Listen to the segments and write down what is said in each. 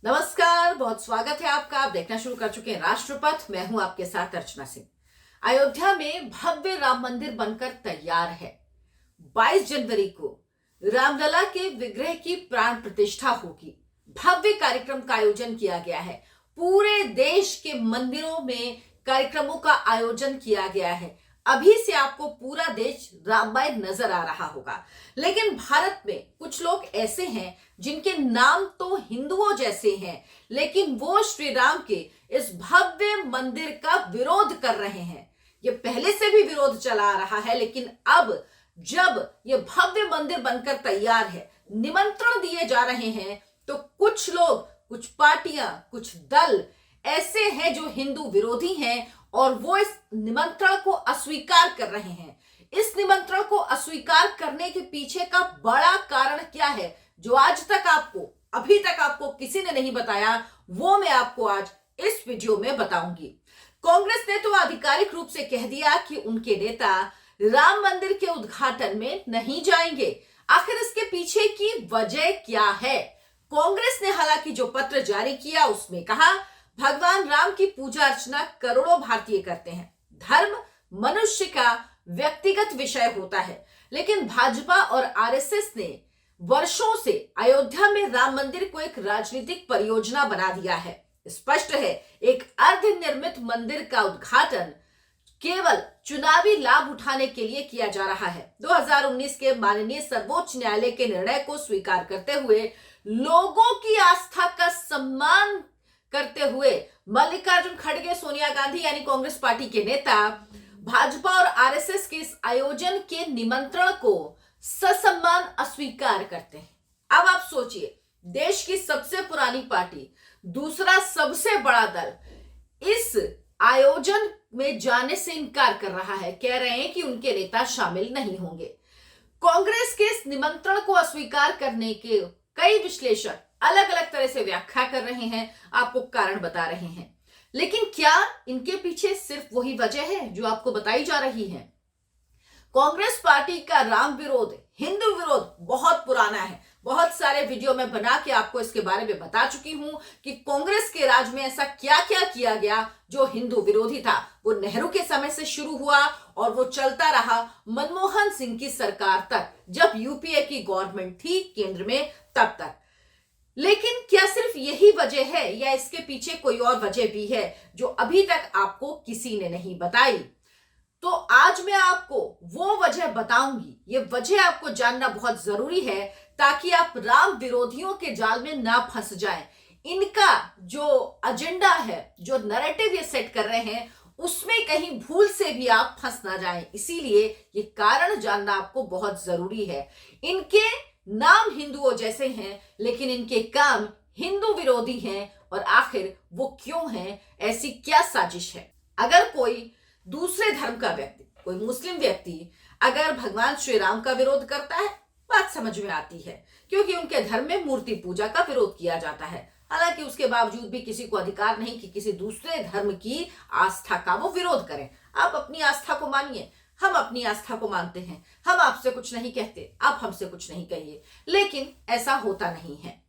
नमस्कार, बहुत स्वागत है आपका। आप देखना शुरू कर चुके हैं राष्ट्रपथ। मैं हूं आपके साथ अर्चना सिंह। अयोध्या में भव्य राम मंदिर बनकर तैयार है। 22 जनवरी को रामलला के विग्रह की प्राण प्रतिष्ठा होगी। भव्य कार्यक्रम का आयोजन किया गया है। पूरे देश के मंदिरों में कार्यक्रमों का आयोजन किया गया है। अभी से आपको पूरा देश राममय नजर आ रहा होगा। लेकिन भारत में कुछ लोग ऐसे हैं जिनके नाम तो हिंदुओं जैसे हैं, लेकिन वो श्री राम के इस भव्य मंदिर का विरोध कर रहे हैं। ये पहले से भी विरोध चला आ रहा है, लेकिन अब जब ये भव्य मंदिर बनकर तैयार है, निमंत्रण दिए जा रहे हैं, तो कुछ लोग, कुछ पार्टियां, कुछ दल ऐसे हैं जो हिंदू विरोधी हैं और वो इस निमंत्रण को अस्वीकार कर रहे हैं। इस निमंत्रण को अस्वीकार करने के पीछे का बड़ा कारण क्या है, जो अभी तक आपको किसी ने नहीं बताया, वो मैं आपको आज इस वीडियो में बताऊंगी। कांग्रेस ने तो आधिकारिक रूप से कह दिया कि उनके नेता राम मंदिर के उद्घाटन में नहीं जाएंगे। आखिर इसके पीछे की वजह क्या है? कांग्रेस ने हालांकि जो पत्र जारी किया उसमें कहा, भगवान राम की पूजा अर्चना करोड़ों भारतीय करते हैं। धर्म मनुष्य का व्यक्तिगत विषय होता है, लेकिन भाजपा और आरएसएस ने वर्षों से अयोध्या में राम मंदिर को एक राजनीतिक परियोजना बना दिया है। स्पष्ट है, एक अर्धनिर्मित मंदिर का उद्घाटन केवल चुनावी लाभ उठाने के लिए किया जा रहा है। 2019 के माननीय सर्वोच्च न्यायालय के निर्णय को स्वीकार करते हुए, लोगों की आस्था का सम्मान करते हुए मल्लिकार्जुन खड़गे, सोनिया गांधी यानी कांग्रेस पार्टी के नेता भाजपा और आरएसएस के इस आयोजन के निमंत्रण को ससम्मान अस्वीकार करते हैं। अब आप सोचिए, देश की सबसे पुरानी पार्टी, दूसरा सबसे बड़ा दल इस आयोजन में जाने से इनकार कर रहा है। कह रहे हैं कि उनके नेता शामिल नहीं होंगे। कांग्रेस के इस निमंत्रण को अस्वीकार करने के कई विश्लेषक अलग अलग तरह से व्याख्या कर रहे हैं, आपको कारण बता रहे हैं। लेकिन क्या इनके पीछे सिर्फ वही वजह है जो आपको बताई जा रही है? कांग्रेस पार्टी का राम विरोध, हिंदू विरोध बहुत पुराना है। बहुत सारे वीडियो में बना के आपको इसके बारे में बता चुकी हूं कि कांग्रेस के राज में ऐसा क्या क्या किया गया जो हिंदू विरोधी था। वो नेहरू के समय से शुरू हुआ और वो चलता रहा मनमोहन सिंह की सरकार तक, जब यूपीए की गवर्नमेंट थी केंद्र में, तब तक। लेकिन क्या सिर्फ यही वजह है या इसके पीछे कोई और वजह भी है जो अभी तक आपको किसी ने नहीं बताई? तो आज मैं आपको वो वजह बताऊंगी। ये वजह आपको जानना बहुत जरूरी है ताकि आप राम विरोधियों के जाल में ना फंस जाएं। इनका जो एजेंडा है, जो नैरेटिव ये सेट कर रहे हैं, उसमें कहीं भूल से भी आप फंस ना जाएं। इसीलिए ये कारण जानना आपको बहुत जरूरी है। इनके नाम हिंदुओं जैसे हैं, लेकिन इनके काम हिंदू विरोधी हैं। और आखिर वो क्यों हैं? ऐसी क्या साजिश है? अगर कोई दूसरे धर्म का व्यक्ति, कोई मुस्लिम व्यक्ति अगर भगवान श्री राम का विरोध करता है, बात समझ में आती है, क्योंकि उनके धर्म में मूर्ति पूजा का विरोध किया जाता है। हालांकि उसके बावजूद भी किसी को अधिकार नहीं कि किसी दूसरे धर्म की आस्था का वो विरोध करें। आप अपनी आस्था को मानिए, हम अपनी आस्था को मानते हैं। हम आपसे कुछ नहीं कहते, आप हमसे कुछ नहीं कहिए। लेकिन ऐसा होता नहीं है।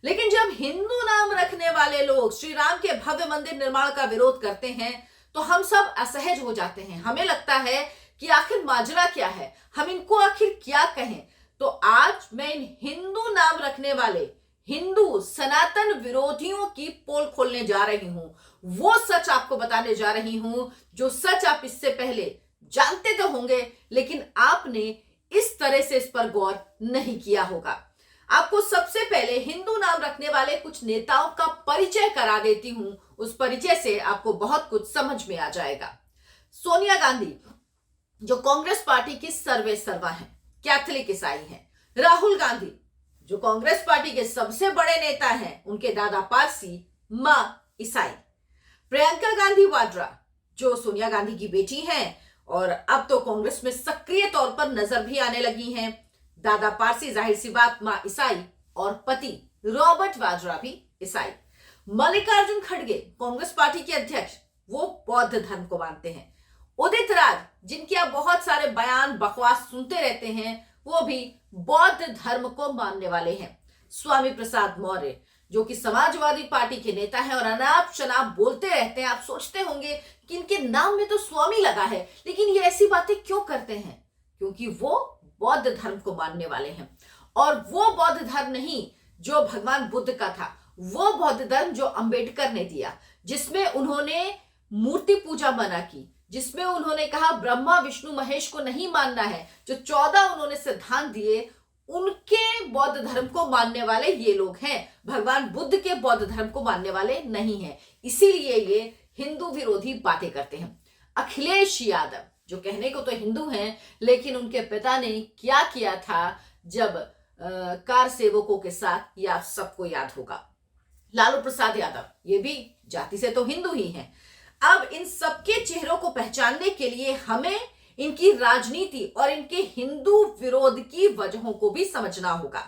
लेकिन जब हिंदू नाम रखने वाले लोग श्री राम के भव्य मंदिर निर्माण का विरोध करते हैं, तो हम सब असहज हो जाते हैं। हमें लगता है कि आखिर माजरा क्या है, हम इनको आखिर क्या कहें। तो आज मैं इन हिंदू नाम रखने वाले हिंदू सनातन विरोधियों की पोल खोलने जा रही हूं। वो सच आपको बताने जा रही हूं जो सच आप इससे पहले जानते तो होंगे, लेकिन आपने इस तरह से इस पर गौर नहीं किया होगा। आपको सबसे पहले हिंदू नाम रखने वाले कुछ नेताओं का परिचय करा देती हूं। उस परिचय से आपको बहुत कुछ समझ में आ जाएगा। सोनिया गांधी, जो कांग्रेस पार्टी की सर्वे सर्वा है, कैथोलिक ईसाई हैं। राहुल गांधी, जो कांग्रेस पार्टी के सबसे बड़े नेता हैं, उनके दादा पारसी, मां ईसाई। प्रियंका गांधी वाड्रा, जो सोनिया गांधी की बेटी हैं और अब तो कांग्रेस में सक्रिय तौर पर नजर भी आने लगी हैं। दादा पारसी, जाहिर सी बात, मां ईसाई, और पति रॉबर्ट वाड्रा भी ईसाई। मल्लिकार्जुन खड़गे, कांग्रेस पार्टी के अध्यक्ष, वो बौद्ध धर्म को मानते हैं। उदित राज, जिनके आप बहुत सारे बयान बकवास सुनते रहते हैं, वो भी बौद्ध धर्म को मानने वाले हैं। स्वामी प्रसाद मौर्य, जो कि समाजवादी पार्टी के नेता हैं और अनाप शनाप बोलते रहते हैं। आप सोचते होंगे कि इनके नाम में तो स्वामी लगा है, लेकिन ये ऐसी बातें क्यों करते हैं? क्योंकि वो बौद्ध धर्म को मानने वाले हैं, और वो बौद्ध धर्म नहीं जो भगवान बुद्ध का था, वो बौद्ध धर्म जो अंबेडकर ने दिया, जिसमें उन्होंने मूर्ति पूजा मना की, जिसमें उन्होंने कहा ब्रह्मा विष्णु महेश को नहीं मानना है, जो 14 उन्होंने सिद्धांत दिए, उनके बौद्ध धर्म को मानने वाले ये लोग हैं। भगवान बुद्ध के बौद्ध धर्म को मानने वाले नहीं हैं। इसीलिए ये हिंदू विरोधी बातें करते हैं। अखिलेश यादव जो कहने को तो हिंदू हैं, लेकिन उनके पिता ने क्या किया था जब कार सेवकों के साथ, ये आप सबको याद होगा। लालू प्रसाद यादव ये भी जाति से तो हिंदू ही हैं। अब इन सबके चेहरों को पहचानने के लिए हमें इनकी राजनीति और इनके हिंदू विरोध की वजहों को भी समझना होगा।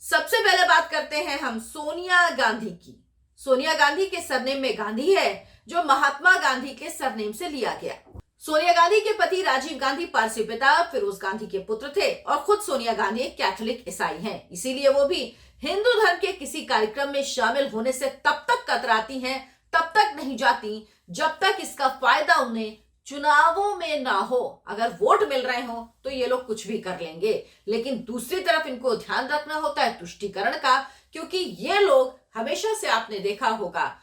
सबसे पहले बात करते हैं हम सोनिया गांधी की। सोनिया गांधी के सरनेम में गांधी है, जो महात्मा गांधी के सरनेम से लिया गया। सोनिया गांधी के पति राजीव गांधी पारसी पिता फिरोज गांधी के पुत्र थे, और खुद सोनिया गांधी एक कैथोलिक ईसाई हैं। इसीलिए वो भी हिंदू धर्म के किसी कार्यक्रम में शामिल होने से तब तक कतराती हैं, तब तक नहीं जाती जब तक इसका फायदा उन्हें चुनावों में ना हो। अगर वोट मिल रहे हो तो ये लोग कुछ भी कर लेंगे, लेकिन दूसरी तरफ इनको ध्यान रखना होता है तुष्टीकरण का, क्योंकि ये लोग हमेशा से आपने देखा होगा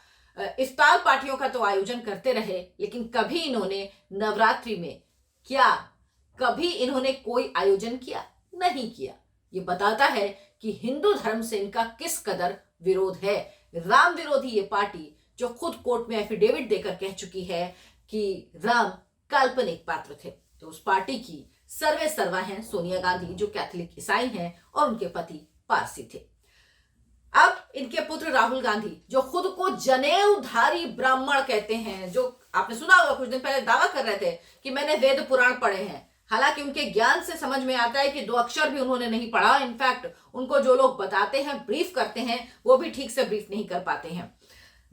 इफ्तार पार्टियों का तो आयोजन करते रहे, लेकिन कभी इन्होंने नवरात्रि में कभी इन्होंने कोई आयोजन किया? नहीं किया। ये बताता है कि हिंदू धर्म से इनका किस कदर विरोध है। राम विरोधी ये पार्टी जो खुद कोर्ट में एफिडेविट देकर कह चुकी है कि राम काल्पनिक पात्र थे, तो उस पार्टी की सर्वे सर्वा हैं सोनिया गांधी, जो कैथोलिक ईसाई हैं और उनके पति पारसी थे। अब इनके पुत्र राहुल गांधी जो खुद को जनेऊधारी ब्राह्मण कहते हैं, जो आपने सुना होगा कुछ दिन पहले दावा कर रहे थे कि मैंने वेद पुराण पढ़े हैं। हालांकि उनके ज्ञान से समझ में आता है कि 2 अक्षर भी उन्होंने नहीं पढ़ा। इनफैक्ट उनको जो लोग बताते हैं, ब्रीफ करते हैं, वो भी ठीक से ब्रीफ नहीं कर पाते हैं।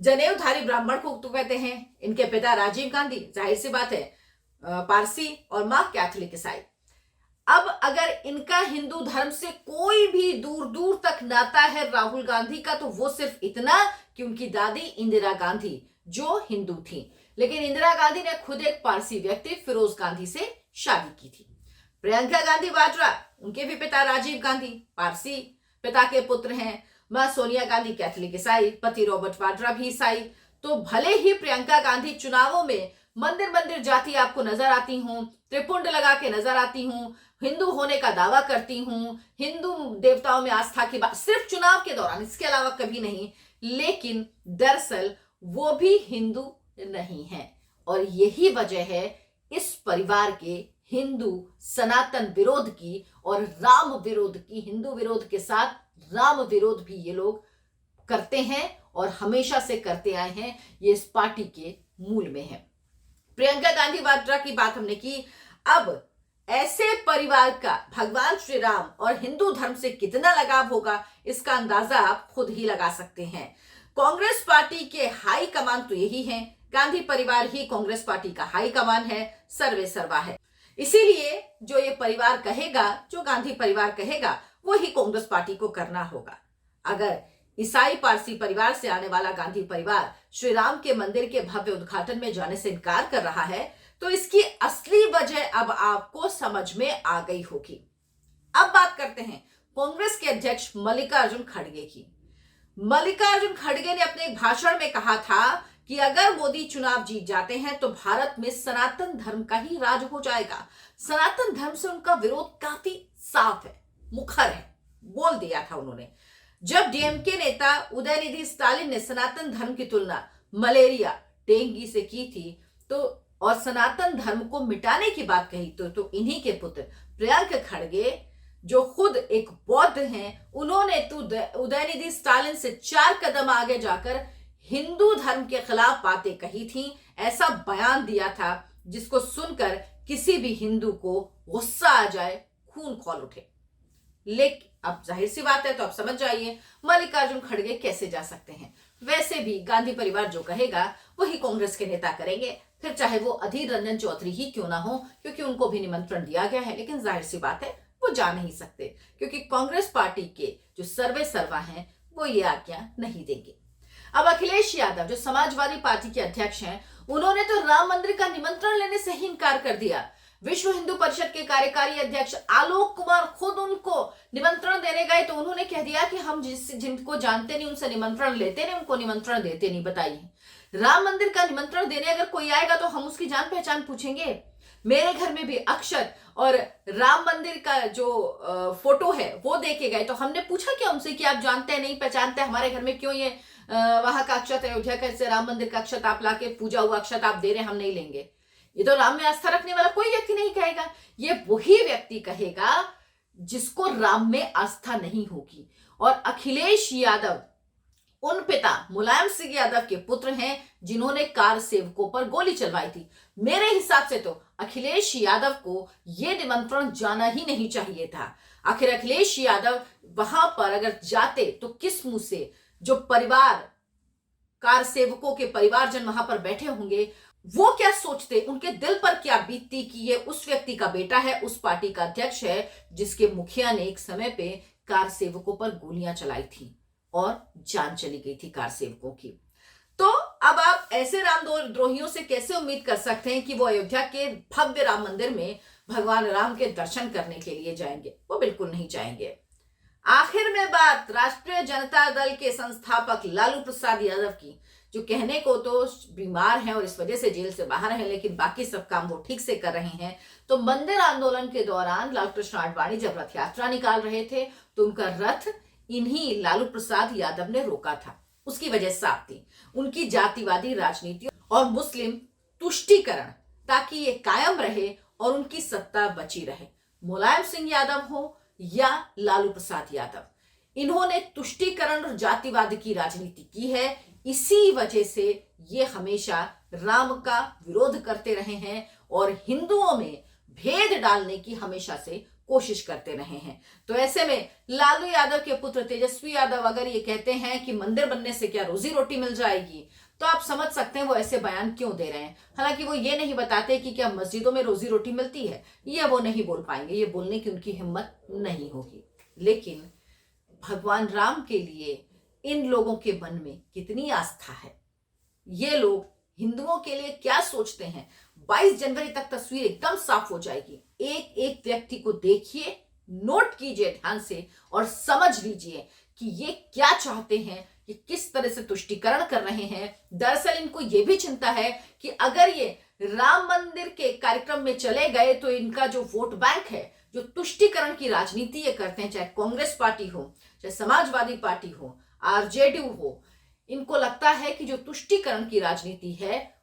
जनेऊधारी ब्राह्मण को तो कहते हैं इनके पिता राजीव गांधी, जाहिर सी बात है पारसी, और मां कैथोलिक ईसाई। अब अगर इनका हिंदू धर्म से कोई भी दूर दूर तक नाता है राहुल गांधी का, तो वो सिर्फ इतना कि उनकी दादी इंदिरा गांधी जो हिंदू थी, लेकिन इंदिरा गांधी ने खुद एक पारसी व्यक्ति फिरोज गांधी से शादी की थी। प्रियंका गांधी वाड्रा, उनके भी पिता राजीव गांधी पारसी पिता के पुत्र हैं। मां सोनिया गांधी कैथोलिक ईसाई, पति रॉबर्ट वाड्रा भी ईसाई। तो भले ही प्रियंका गांधी चुनावों में मंदिर मंदिर जाती आपको नजर आती हूं, त्रिपुंड लगा के नजर आती हूं, हिंदू होने का दावा करती हूं, हिंदू देवताओं में आस्था की बात सिर्फ चुनाव के दौरान, इसके अलावा कभी नहीं, लेकिन दरअसल वो भी हिंदू नहीं है। और यही वजह है इस परिवार के हिंदू सनातन विरोध की और राम विरोध की। हिंदू विरोध के साथ राम विरोध भी ये लोग करते हैं और हमेशा से करते आए हैं। ये इस पार्टी के मूल में है। प्रियंका गांधी वाड्रा की बात हमने की। अब ऐसे परिवार का भगवान श्री राम और हिंदू धर्म से कितना लगाव होगा, इसका अंदाजा आप खुद ही लगा सकते हैं। कांग्रेस पार्टी के हाई कमान तो यही है, गांधी परिवार ही कांग्रेस पार्टी का हाई कमान है, सर्वे सर्वा है। इसीलिए जो ये परिवार कहेगा, जो गांधी परिवार कहेगा, वो ही कांग्रेस पार्टी को करना होगा। अगर ईसाई पारसी परिवार से आने वाला गांधी परिवार श्री राम के मंदिर के भव्य उद्घाटन में जाने से इनकार कर रहा है, तो इसकी असली वजह अब आपको समझ में आ गई होगी। अब बात करते हैं कांग्रेस के अध्यक्ष मल्लिकार्जुन खड़गे की। मल्लिकार्जुन खड़गे ने अपने एक भाषण में कहा था कि अगर मोदी चुनाव जीत जाते हैं तो भारत में सनातन धर्म का ही राज हो जाएगा। सनातन धर्म से उनका विरोध काफी साफ है, मुखर है, बोल दिया था उन्होंने। जब डीएमके नेता उदयनिधि स्टालिन ने सनातन धर्म की तुलना मलेरिया, डेंगू से की थी, तो और सनातन धर्म को मिटाने की बात कही, तो इन्हीं के पुत्र प्रियंका खड़गे जो खुद एक बौद्ध हैं, उन्होंने तो उदयनिधि स्टालिन से 4 कदम आगे जाकर हिंदू धर्म के खिलाफ बातें कही थी। ऐसा बयान दिया था जिसको सुनकर किसी भी हिंदू को गुस्सा आ जाए, खून खौल उठे। लेकिन अब जाहिर सी बात है, तो आप समझ जाइए मल्लिकार्जुन खड़गे कैसे जा सकते हैं। वैसे भी गांधी परिवार जो कहेगा वही कांग्रेस के नेता करेंगे, फिर चाहे वो अधीर रंजन चौधरी ही क्यों ना हो, क्योंकि उनको भी निमंत्रण दिया गया है। लेकिन जाहिर सी बात है वो जा नहीं सकते, क्योंकि कांग्रेस पार्टी के जो सर्वे सर्वा हैं वो ये आज्ञा नहीं देंगे। अब अखिलेश यादव जो समाजवादी पार्टी के अध्यक्ष हैं, उन्होंने तो राम मंदिर का निमंत्रण लेने से ही इनकार कर दिया। विश्व हिंदू परिषद के कार्यकारी अध्यक्ष आलोक कुमार खुद उनको निमंत्रण देने गए तो उन्होंने कह दिया कि हम जिनको जानते नहीं उनसे निमंत्रण लेते नहीं, उनको निमंत्रण देते नहीं। बताइए, राम मंदिर का निमंत्रण देने अगर कोई आएगा तो हम उसकी जान पहचान पूछेंगे? मेरे घर में भी अक्षत और राम मंदिर का जो फोटो है वो देके गए तो हमने पूछा क्या उनसे कि आप जानते हैं नहीं पहचानते, हमारे घर में क्यों ये वहां का अक्षत, अयोध्या का राम मंदिर का अक्षत आप लाके पूजा हुआ अक्षत आप दे रहे हैं, हम नहीं लेंगे। ये तो राम में आस्था रखने वाला कोई व्यक्ति नहीं कहेगा, ये वही व्यक्ति कहेगा जिसको राम में आस्था नहीं होगी। और अखिलेश यादव उन पिता मुलायम सिंह यादव के पुत्र हैं जिन्होंने कार सेवकों पर गोली चलवाई थी। मेरे हिसाब से तो अखिलेश यादव को यह निमंत्रण जाना ही नहीं चाहिए था। आखिर अखिलेश यादव वहां पर अगर जाते तो किस मुंह से जो परिवार कार सेवकों के परिवारजन वहां पर बैठे होंगे वो क्या सोचते, उनके दिल पर क्या बीतती कि ये उस व्यक्ति का बेटा है, उस पार्टी का अध्यक्ष है जिसके मुखिया ने एक समय पे कार सेवकों पर गोलियां चलाई थी और जान चली गई थी कार सेवकों की। तो अब आप ऐसे रामद्रोहियों से कैसे उम्मीद कर सकते हैं कि वो अयोध्या के भव्य राम मंदिर में भगवान राम के दर्शन करने के लिए जाएंगे? वो बिल्कुल नहीं जाएंगे। आखिर में बात राष्ट्रीय जनता दल के संस्थापक लालू प्रसाद यादव की, जो कहने को तो बीमार हैं और इस वजह से जेल से बाहर हैं, लेकिन बाकी सब काम वो ठीक से कर रहे हैं। तो मंदिर आंदोलन के दौरान लालू कृष्ण आडवाणी जब रथ यात्रा निकाल रहे थे तो उनका रथ इन्हीं लालू प्रसाद यादव ने रोका था। उसकी वजह साफ थी उनकी जातिवादी राजनीति और मुस्लिम तुष्टीकरण, ताकि ये कायम रहे और उनकी सत्ता बची रहे। मुलायम सिंह यादव हो या लालू प्रसाद यादव, इन्होंने तुष्टीकरण और जातिवाद की राजनीति की है। इसी वजह से ये हमेशा राम का विरोध करते रहे हैं और हिंदुओं में भेद डालने की हमेशा से कोशिश करते रहे हैं। तो ऐसे में लालू यादव के पुत्र तेजस्वी यादव अगर ये कहते हैं कि मंदिर बनने से क्या रोजी रोटी मिल जाएगी, तो आप समझ सकते हैं वो ऐसे बयान क्यों दे रहे हैं। हालांकि वो ये नहीं बताते कि क्या मस्जिदों में रोजी रोटी मिलती है, ये वो नहीं बोल पाएंगे, ये बोलने की उनकी हिम्मत नहीं होगी। लेकिन भगवान राम के लिए इन लोगों के मन में कितनी आस्था है, ये लोग हिंदुओं के लिए क्या सोचते हैं, 22 जनवरी तक तस्वीर एकदम साफ हो जाएगी। एक एक व्यक्ति को देखिए, नोट कीजिए ध्यान से और समझ लीजिए कि ये क्या चाहते हैं, ये किस तरह से तुष्टीकरण कर रहे हैं। दरअसल इनको ये भी चिंता है कि अगर ये राम मंदिर के कार्यक्रम में चले गए तो इनका जो वोट बैंक है, जो तुष्टीकरण की राजनीति ये करते हैं, चाहे कांग्रेस पार्टी हो, चाहे समाजवादी पार्टी हो, आरजेडी हो, इनको लगता है कि जो तुष्टीकरण की राजनीति है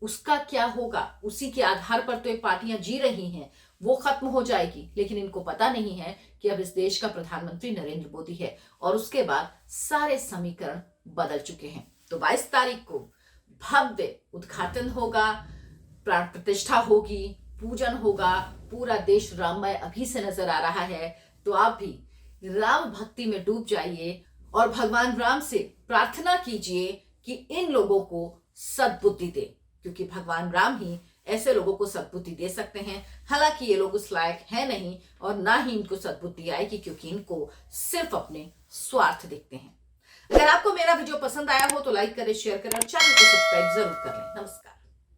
उसका क्या होगा, उसी के आधार पर तो ये पार्टियां जी रही हैं, वो खत्म हो जाएगी। लेकिन इनको पता नहीं है कि अब इस देश का प्रधानमंत्री नरेंद्र मोदी है और उसके बाद सारे समीकरण बदल चुके हैं। तो 22 तारीख को भव्य उद्घाटन होगा, प्राण प्रतिष्ठा होगी, पूजन होगा, पूरा देश राममय अभी से नजर आ रहा है। तो आप भी राम भक्ति में डूब जाइए और भगवान राम से प्रार्थना कीजिए कि इन लोगों को सद्बुद्धि दे, क्योंकि भगवान राम ही ऐसे लोगों को सद्बुद्धि दे सकते हैं। हालांकि ये लोग उस लायक है नहीं और ना ही इनको सद्बुद्धि आएगी, क्योंकि इनको सिर्फ अपने स्वार्थ दिखते हैं। अगर आपको मेरा वीडियो पसंद आया हो तो लाइक करें, शेयर करें और चैनल को सब्सक्राइब जरूर कर लें। नमस्कार।